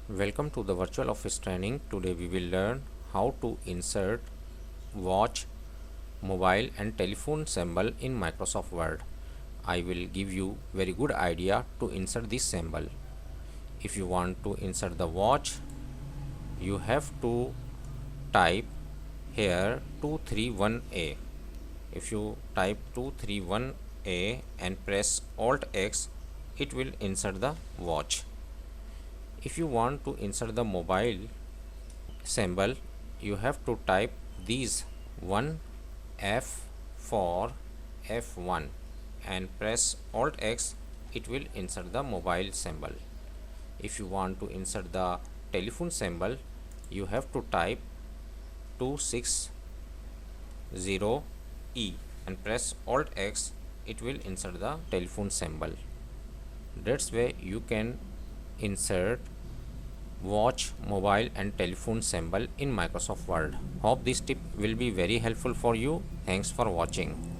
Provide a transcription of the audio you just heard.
Welcome to the virtual office training. Today we will learn how to insert watch, mobile and telephone symbol in Microsoft Word. I will give you very good idea to insert this symbol. If you want to insert the watch, you have to type here 231A. If you type 231A and press Alt X, it will insert the watch. If you want to insert the mobile symbol, you have to type these 1F for F1 and press Alt X, it will insert the mobile symbol. If you want to insert the telephone symbol, you have to type 260E and press Alt X, it will insert the telephone symbol. That's way you can insert watch, mobile and telephone symbol in Microsoft Word. Hope this tip will be very helpful for you. Thanks for watching.